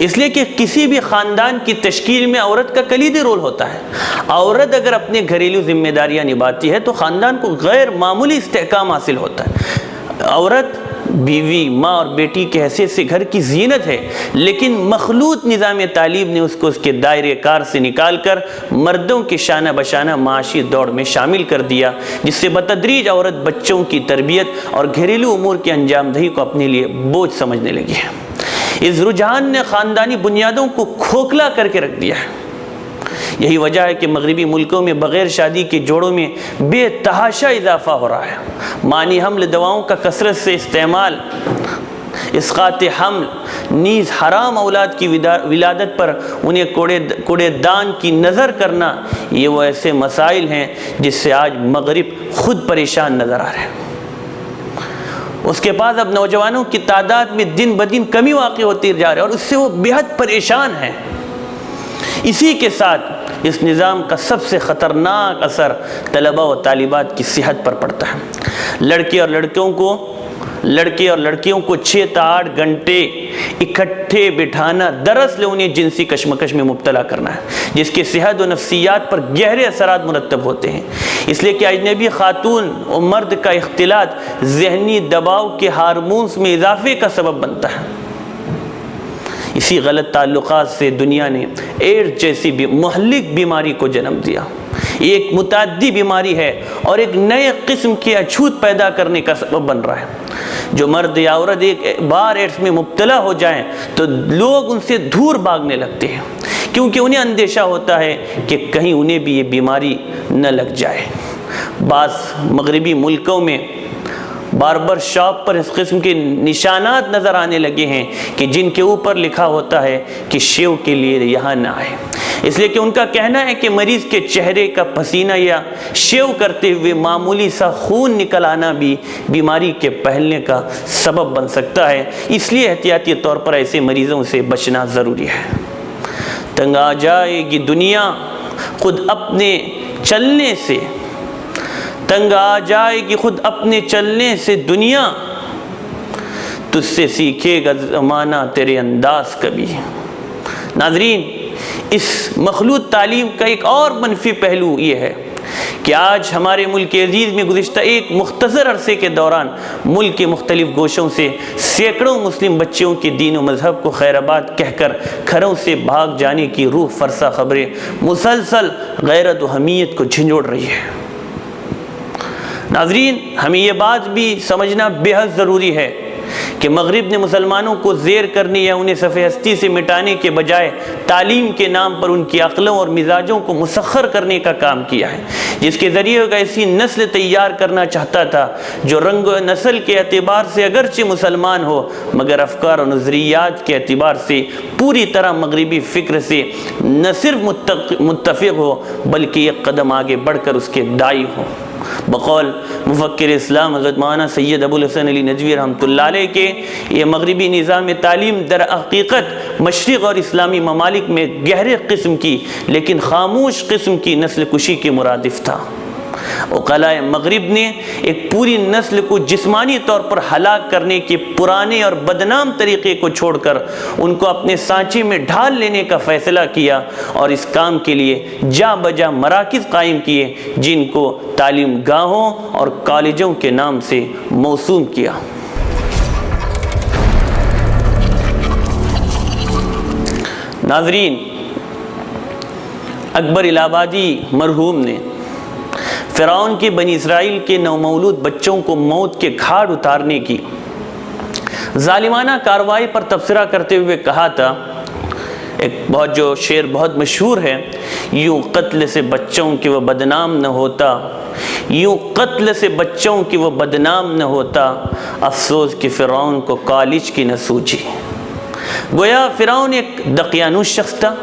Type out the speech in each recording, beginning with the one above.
اس لیے کہ کسی بھی خاندان کی تشکیل میں عورت کا کلیدی رول ہوتا ہے۔ عورت اگر اپنے گھریلو ذمہ داریاں نبھاتی ہے تو خاندان کو غیر معمولی استحکام حاصل ہوتا ہے۔ عورت بیوی، ماں اور بیٹی کی حیثیت سے گھر کی زینت ہے، لیکن مخلوط نظام تعلیم نے اس کو اس کے دائرے کار سے نکال کر مردوں کے شانہ بشانہ معاشی دوڑ میں شامل کر دیا، جس سے بتدریج عورت بچوں کی تربیت اور گھریلو امور کی انجام دہی کو اپنے لیے بوجھ سمجھنے لگی ہے۔ اس رجحان نے خاندانی بنیادوں کو کھوکھلا کر کے رکھ دیا ہے۔ یہی وجہ ہے کہ مغربی ملکوں میں بغیر شادی کے جوڑوں میں بے تحاشا اضافہ ہو رہا ہے۔ مانی حمل دواؤں کا کثرت سے استعمال، اسقاط حمل، نیز حرام اولاد کی ولادت پر انہیں کوڑے دان کی نظر کرنا، یہ وہ ایسے مسائل ہیں جس سے آج مغرب خود پریشان نظر آ رہے ہیں۔ اس کے بعد اب نوجوانوں کی تعداد میں دن بدن کمی واقع ہوتی جا رہی ہے اور اس سے وہ بے حد پریشان ہیں۔ اسی کے ساتھ اس نظام کا سب سے خطرناک اثر طلبہ و طالبات کی صحت پر پڑتا ہے۔ لڑکے اور لڑکیوں کو 6 تا 8 گھنٹے اکٹھے بٹھانا دراصل انہیں جنسی کشمکش میں مبتلا کرنا ہے، جس کے صحت و نفسیات پر گہرے اثرات مرتب ہوتے ہیں۔ اس لیے کہ اجنبی خاتون اور مرد کا اختلاط ذہنی دباؤ کے ہارمونز میں اضافے کا سبب بنتا ہے۔ اسی غلط تعلقات سے دنیا نے ایڈز جیسی مہلک بیماری کو جنم دیا۔ یہ ایک متعدی بیماری ہے اور ایک نئے قسم کی اچھوت پیدا کرنے کا سبب بن رہا ہے۔ جو مرد یا عورت ایک بار ایڈز میں مبتلا ہو جائیں تو لوگ ان سے دور بھاگنے لگتے ہیں، کیونکہ انہیں اندیشہ ہوتا ہے کہ کہیں انہیں بھی یہ بیماری نہ لگ جائے۔ بعض مغربی ملکوں میں باربر شاپ پر اس قسم کے نشانات نظر آنے لگے ہیں کہ جن کے اوپر لکھا ہوتا ہے کہ شیو کے لیے یہاں نہ آئے، اس لیے کہ ان کا کہنا ہے کہ مریض کے چہرے کا پسینہ یا شیو کرتے ہوئے معمولی سا خون نکل آنا بھی بیماری کے پھیلنے کا سبب بن سکتا ہے۔ اس لیے احتیاطی طور پر ایسے مریضوں سے بچنا ضروری ہے۔ تنگ آ جائے گی دنیا خود اپنے چلنے سے، تنگ آ جائے گی خود اپنے چلنے سے دنیا، تجھ سے سیکھے گا زمانہ تیرے انداز کبھی۔ ناظرین، اس مخلوط تعلیم کا ایک اور منفی پہلو یہ ہے کہ آج ہمارے ملک عزیز میں گزشتہ ایک مختصر عرصے کے دوران ملک کے مختلف گوشوں سے سینکڑوں مسلم بچوں کے دین و مذہب کو خیرآباد کہہ کر گھروں سے بھاگ جانے کی روح فرسا خبریں مسلسل غیرت و حمیت کو جھنجھوڑ رہی ہے۔ ناظرین، ہمیں یہ بات بھی سمجھنا بے حد ضروری ہے کہ مغرب نے مسلمانوں کو زیر کرنے یا انہیں صفحہ ہستی سے مٹانے کے بجائے تعلیم کے نام پر ان کی عقلوں اور مزاجوں کو مسخر کرنے کا کام کیا ہے، جس کے ذریعے وہ ایسی نسل تیار کرنا چاہتا تھا جو رنگ و نسل کے اعتبار سے اگرچہ مسلمان ہو مگر افکار و نظریات کے اعتبار سے پوری طرح مغربی فکر سے نہ صرف متفق ہو بلکہ ایک قدم آگے بڑھ کر اس کے داعی ہو۔ بقول مفکر اسلام حضرت مولانا سید ابو الحسن علی ندوی رحمۃ اللہ علیہ کے، یہ مغربی نظام تعلیم در حقیقت مشرق اور اسلامی ممالک میں گہرے قسم کی لیکن خاموش قسم کی نسل کشی کے مرادف تھا۔ عقلاء مغرب نے ایک پوری نسل کو جسمانی طور پر ہلاک کرنے کے پرانے اور بدنام طریقے کو چھوڑ کر ان کو اپنے سانچے میں ڈھال لینے کا فیصلہ کیا اور اس کام کے لیے جا بجا مراکز قائم کیے جن کو تعلیم گاہوں اور کالجوں کے نام سے موسوم کیا۔ ناظرین، اکبر الہ آبادی مرحوم نے فرعون کے بنی اسرائیل کے نومولود بچوں کو موت کے گھاٹ اتارنے کی ظالمانہ کارروائی پر تبصرہ کرتے ہوئے کہا تھا، ایک جو شعر بہت مشہور ہے، یوں قتل سے بچوں کی وہ بدنام نہ ہوتا، یوں قتل سے بچوں کی وہ بدنام نہ ہوتا، افسوس کہ فرعون کو کالج کی نہ سوچی۔ گویا فرعون ایک دقیانوس شخص تھا۔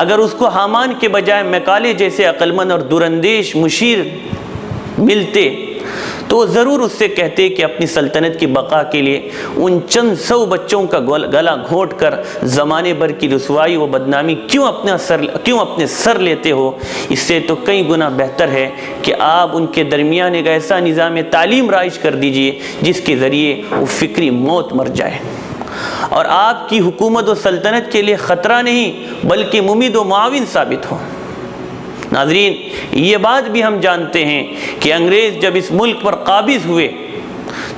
اگر اس کو حامان کے بجائے میکالے جیسے عقلمند اور دوراندیش مشیر ملتے تو وہ ضرور اس سے کہتے کہ اپنی سلطنت کی بقا کے لیے ان چند 100 بچوں کا گلا گھونٹ کر زمانے بھر کی رسوائی و بدنامی کیوں اپنے سر لیتے ہو؟ اس سے تو کئی گنا بہتر ہے کہ آپ ان کے درمیان ایک ایسا نظام تعلیم رائج کر دیجئے جس کے ذریعے وہ فکری موت مر جائے۔ اور آپ کی حکومت و سلطنت کے لیے خطرہ نہیں بلکہ ممید و معاون ثابت ہو۔ ناظرین، یہ بات بھی ہم جانتے ہیں کہ انگریز جب اس ملک پر قابض ہوئے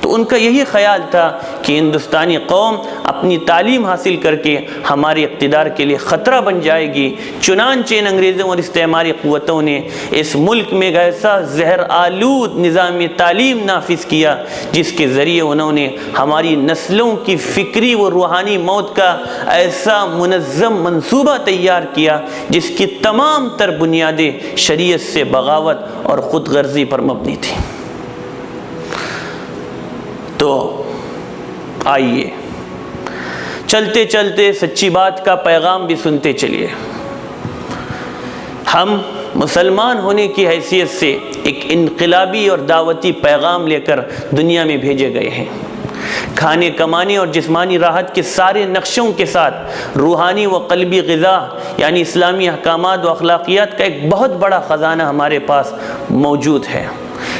تو ان کا یہی خیال تھا کہ ہندوستانی قوم اپنی تعلیم حاصل کر کے ہمارے اقتدار کے لیے خطرہ بن جائے گی۔ چنانچہ ان انگریزوں اور استعماری قوتوں نے اس ملک میں ایسا زہر آلود نظام تعلیم نافذ کیا جس کے ذریعے انہوں نے ہماری نسلوں کی فکری و روحانی موت کا ایسا منظم منصوبہ تیار کیا جس کی تمام تر بنیادیں شریعت سے بغاوت اور خود غرضی پر مبنی تھیں۔ تو آئیے چلتے چلتے سچی بات کا پیغام بھی سنتے چلیے۔ ہم مسلمان ہونے کی حیثیت سے ایک انقلابی اور دعوتی پیغام لے کر دنیا میں بھیجے گئے ہیں۔ کھانے کمانے اور جسمانی راحت کے سارے نقشوں کے ساتھ روحانی و قلبی غذا یعنی اسلامی احکامات و اخلاقیات کا ایک بہت بڑا خزانہ ہمارے پاس موجود ہے،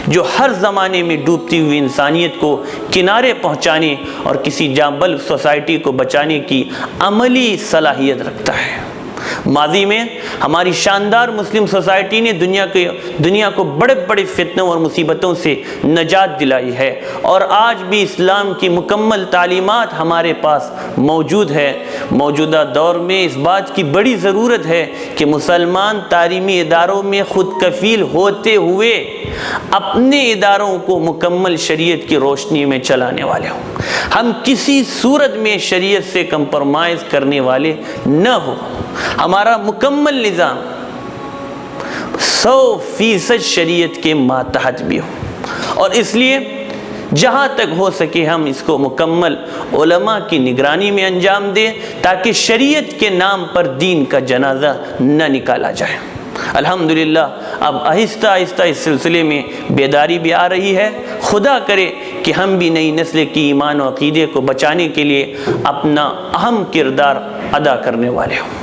جو ہر زمانے میں ڈوبتی ہوئی انسانیت کو کنارے پہنچانے اور کسی جانبل سوسائٹی کو بچانے کی عملی صلاحیت رکھتا ہے۔ ماضی میں ہماری شاندار مسلم سوسائٹی نے دنیا کو بڑے بڑے فتنوں اور مصیبتوں سے نجات دلائی ہے، اور آج بھی اسلام کی مکمل تعلیمات ہمارے پاس موجود ہے۔ موجودہ دور میں اس بات کی بڑی ضرورت ہے کہ مسلمان تعلیمی اداروں میں خود کفیل ہوتے ہوئے اپنے اداروں کو مکمل شریعت کی روشنی میں چلانے والے ہوں۔ ہم کسی صورت میں شریعت سے کمپرمائز کرنے والے نہ ہوں۔ ہمارا مکمل نظام 100% شریعت کے ماتحت بھی ہو، اور اس لیے جہاں تک ہو سکے ہم اس کو مکمل علماء کی نگرانی میں انجام دیں تاکہ شریعت کے نام پر دین کا جنازہ نہ نکالا جائے۔ الحمدللہ اب آہستہ آہستہ اس سلسلے میں بیداری بھی آ رہی ہے۔ خدا کرے کہ ہم بھی نئی نسل کی ایمان و عقیدے کو بچانے کے لیے اپنا اہم کردار ادا کرنے والے ہوں۔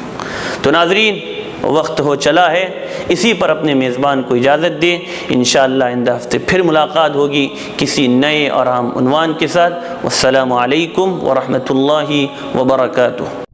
تو ناظرین، وقت ہو چلا ہے، اسی پر اپنے میزبان کو اجازت دیں۔ انشاءاللہ آئندہ ہفتے پھر ملاقات ہوگی کسی نئے اور اہم عنوان کے ساتھ۔ والسلام علیکم ورحمۃ اللہ وبرکاتہ۔